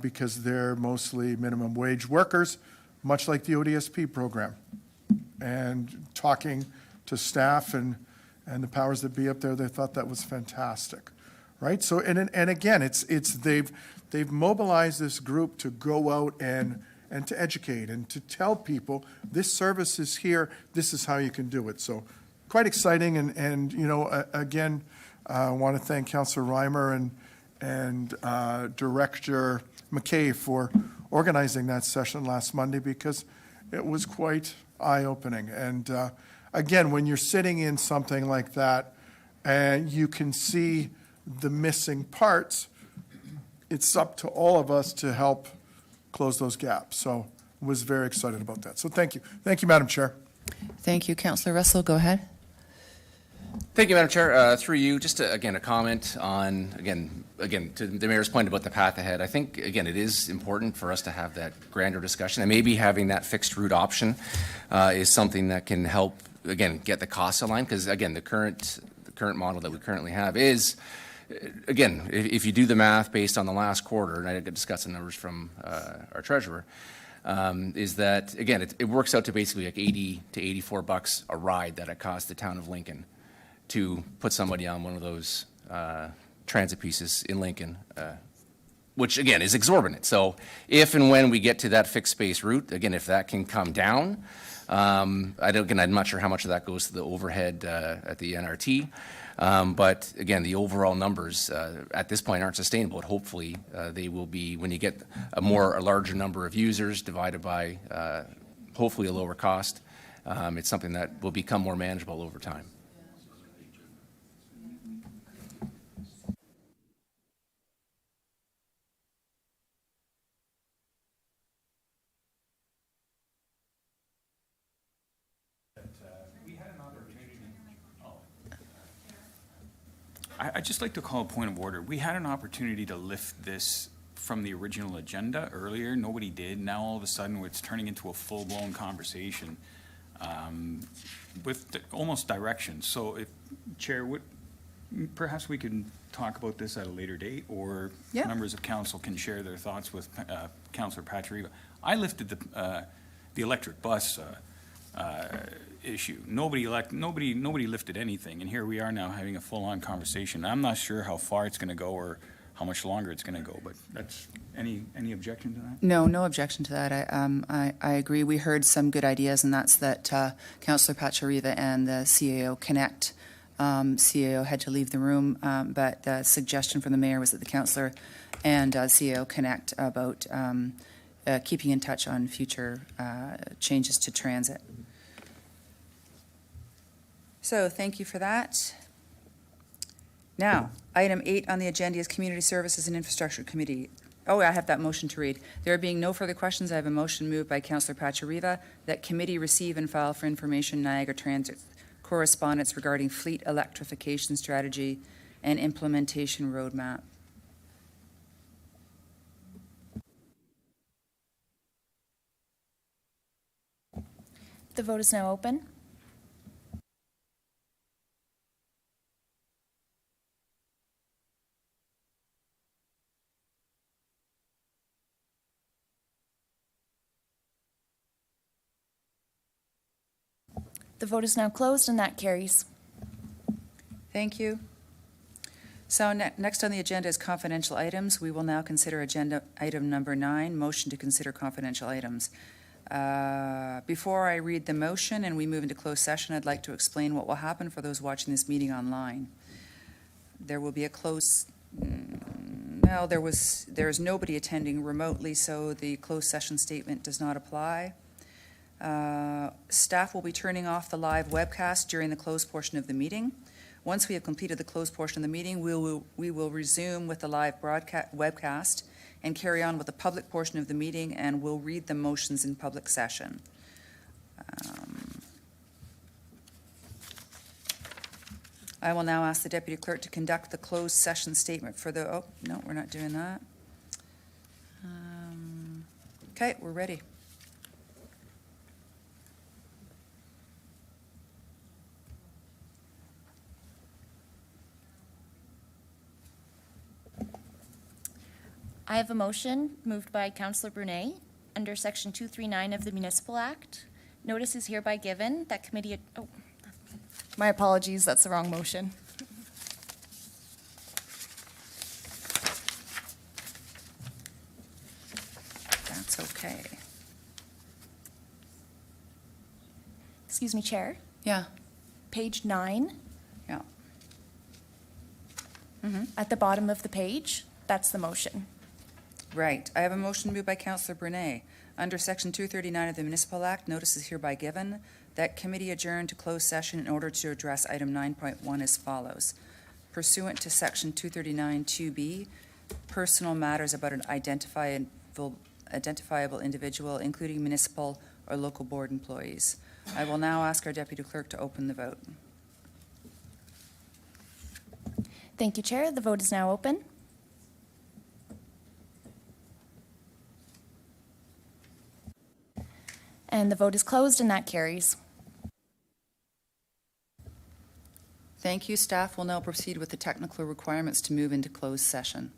D: because they're mostly minimum wage workers, much like the ODSP program. And talking to staff and the powers that be up there, they thought that was fantastic, right? So, and again, they've mobilized this group to go out and to educate and to tell people this service is here, this is how you can do it. So quite exciting, and again, I want to thank Councillor Reimer and Director McKay for organizing that session last Monday because it was quite eye-opening. And again, when you're sitting in something like that and you can see the missing parts, it's up to all of us to help close those gaps. So was very excited about that. So thank you. Thank you, Madam Chair.
A: Thank you. Councillor Russell, go ahead.
K: Thank you, Madam Chair. Through you, just again, a comment on, again, to the Mayor's point about the path ahead. I think, again, it is important for us to have that grander discussion, and maybe having that fixed route option is something that can help, again, get the costs aligned, because, again, the current model that we currently have is, again, if you do the math based on the last quarter, and I discussed the numbers from our treasurer, is that, again, it works out to basically like $80 to $84 a ride that it costs the town of Lincoln to put somebody on one of those transit pieces in Lincoln, which, again, is exorbitant. So if and when we get to that fixed space route, again, if that can come down, I'm not sure how much of that goes to the overhead at the NRT, but, again, the overall numbers at this point aren't sustainable. Hopefully, they will be, when you get a larger number of users divided by hopefully a lower cost, it's something that will become more manageable over time.
B: I'd just like to call a point of order. We had an opportunity to lift this from the original agenda earlier. Nobody did. Now, all of a sudden, it's turning into a full-blown conversation with almost direction. So, if, Chair, perhaps we can talk about this at a later date, or members of council can share their thoughts with Councillor Pachariva. I lifted the electric bus issue. Nobody lifted anything, and here we are now having a full-on conversation. I'm not sure how far it's going to go or how much longer it's going to go, but that's any objection to that?
A: No objection to that. I agree. We heard some good ideas, and that's that Councillor Pachariva and the CAO Connect. CAO had to leave the room, but the suggestion from the mayor was that the councillor and CAO Connect about keeping in touch on future changes to transit. So thank you for that. Now, item 8 on the agenda is Community Services and Infrastructure Committee. Oh, I have that motion to read. There being no further questions, I have a motion moved by Councillor Pachariva that committee receive and file for information Niagara Transit correspondence regarding fleet electrification strategy and implementation roadmap.
C: The vote is now open. The vote is now closed, and that carries.
A: Thank you. So next on the agenda is confidential items. We will now consider agenda item number 9, motion to consider confidential items. Before I read the motion and we move into closed session, I'd like to explain what will happen for those watching this meeting online. There will be a closed, well, there is nobody attending remotely, so the closed session statement does not apply. Staff will be turning off the live webcast during the closed portion of the meeting. Once we have completed the closed portion of the meeting, we will resume with the live webcast and carry on with the public portion of the meeting, and we'll read the motions in public session. I will now ask the Deputy Clerk to conduct the closed session statement for the, oh, no, we're not doing that. Okay, we're ready.
C: I have a motion moved by Councillor Brunet under Section 239 of the Municipal Act. Notice is hereby given that committee, oh, my apologies, that's the wrong motion.
A: That's okay.
C: Excuse me, Chair.
A: Yeah,
C: Page 9,
A: yeah.
C: at the bottom of the page, that's the motion.
A: Right. I have a motion moved by Councillor Brunet. Under Section 239 of the Municipal Act, notice is hereby given that committee adjourned to closed session in order to address item 9.1 as follows. Pursuant to Section 239 2B, personal matters about an identifiable individual, including municipal or local board employees. I will now ask our Deputy Clerk to open the vote.
C: Thank you, Chair. The vote is now open. And the vote is closed, and that carries.
A: Thank you. Staff will now proceed with the technical requirements to move into closed session.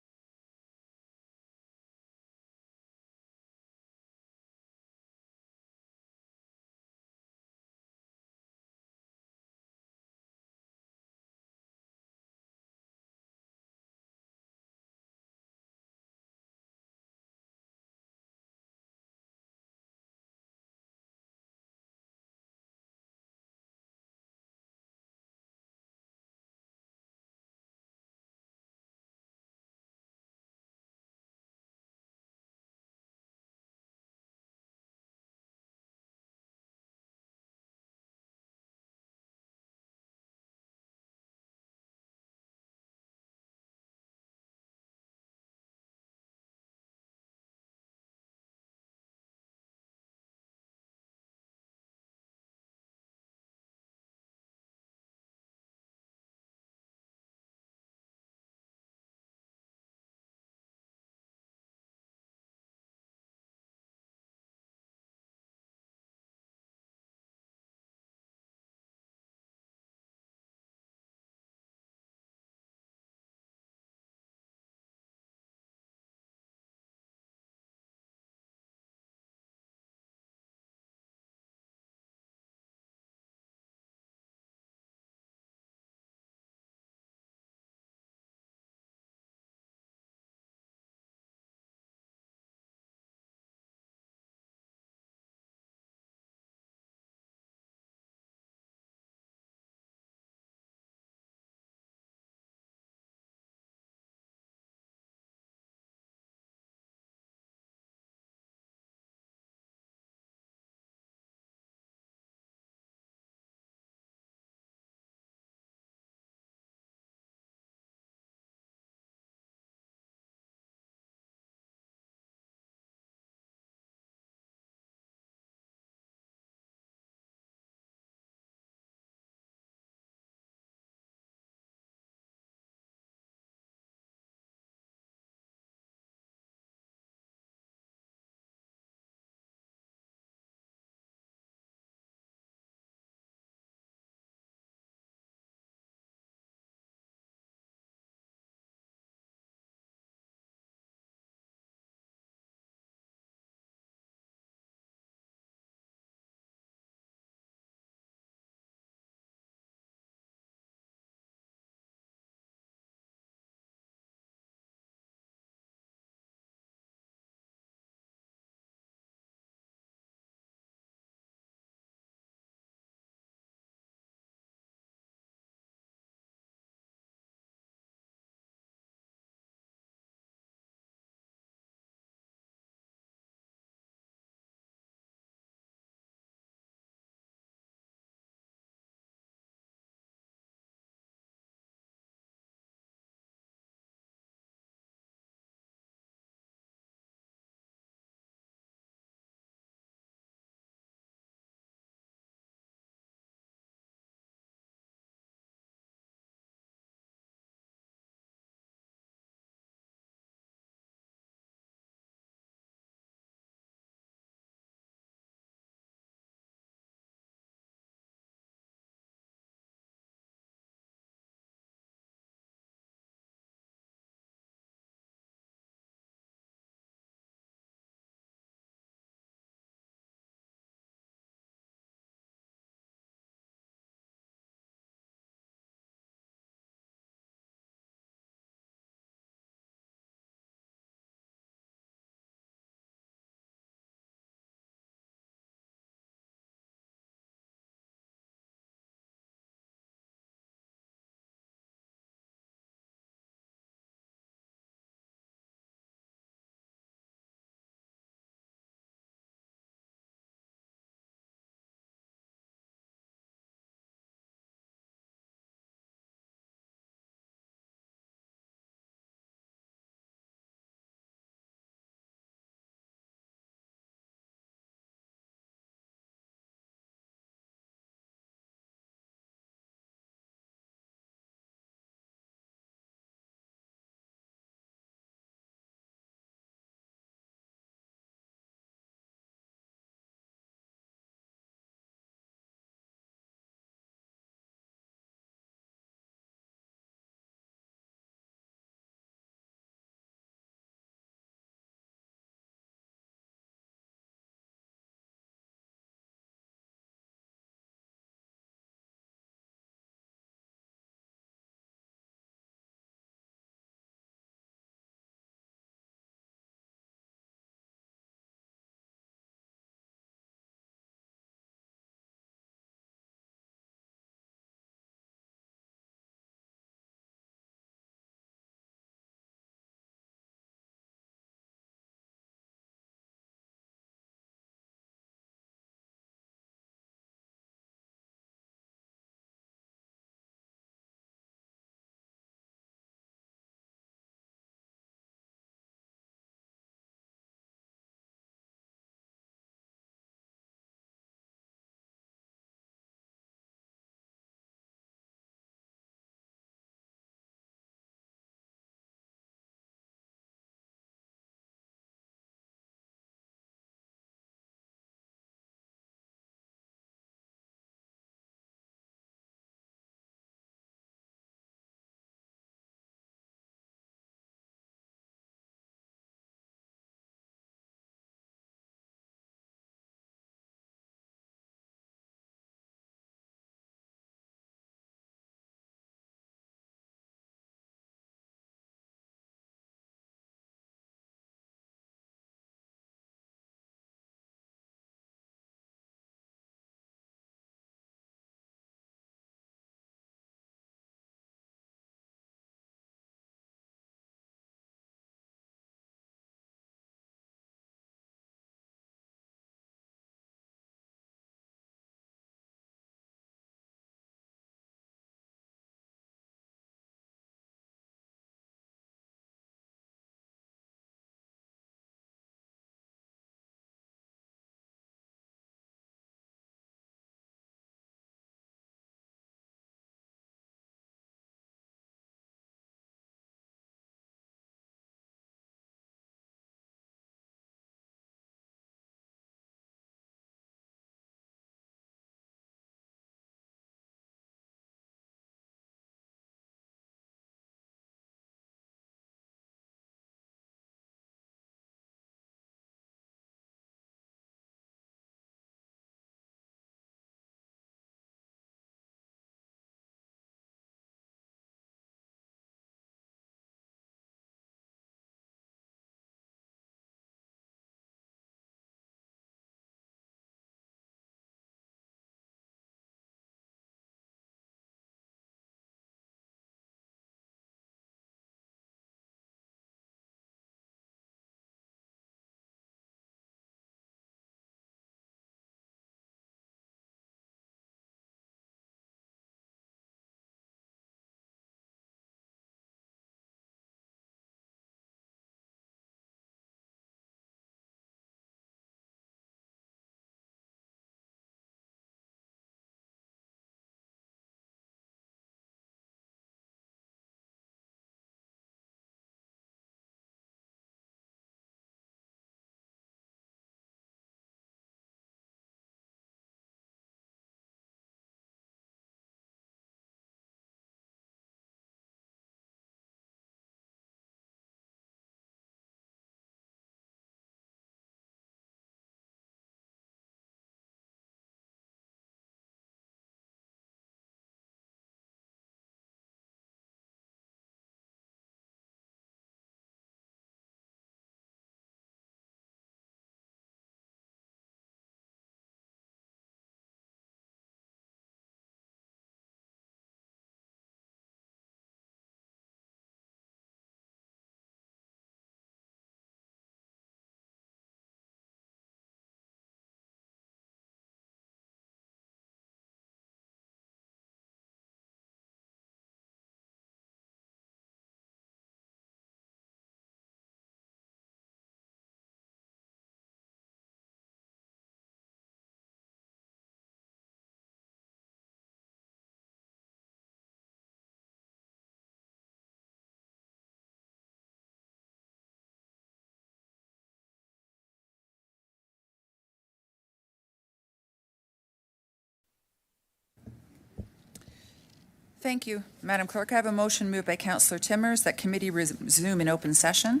A: Thank you. Madam Clerk, I have a motion moved by Councillor Timmers that committee resume in open session.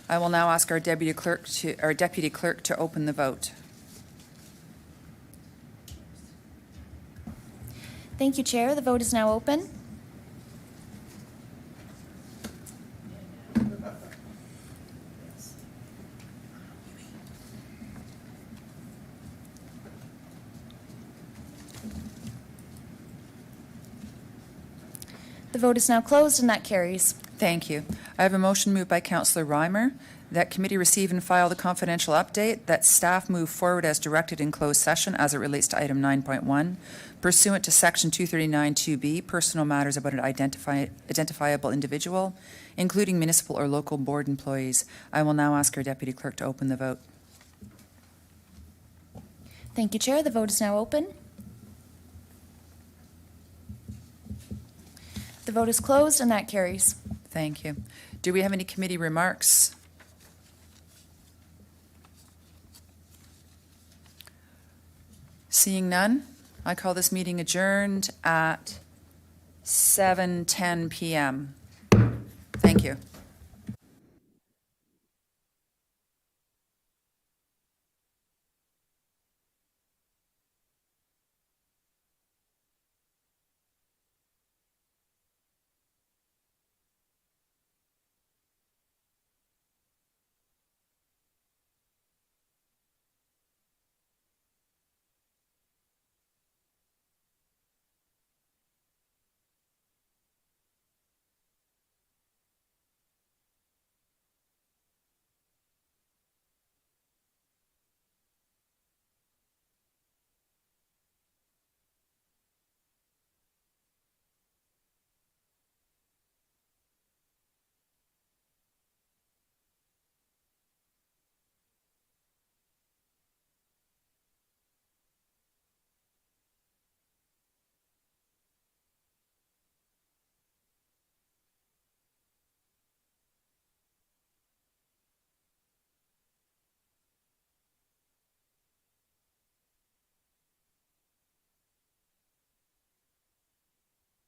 A: I will now ask our deputy clerk to open the vote.
C: Thank you, Chair. The vote is now open. The vote is now closed, and that carries.
A: Thank you. I have a motion moved by Councillor Reimer that committee receive and file the confidential update, that staff move forward as directed in closed session as it relates to item 9.1 pursuant to section 239(2)B, personal matters about an identifiable individual, including municipal or local board employees. I will now ask our deputy clerk to open the vote.
C: Thank you, Chair. The vote is now open. The vote is closed, and that carries.
A: Thank you. Do we have any committee remarks? Seeing none, I call this meeting adjourned at 7:10 p.m. Thank you.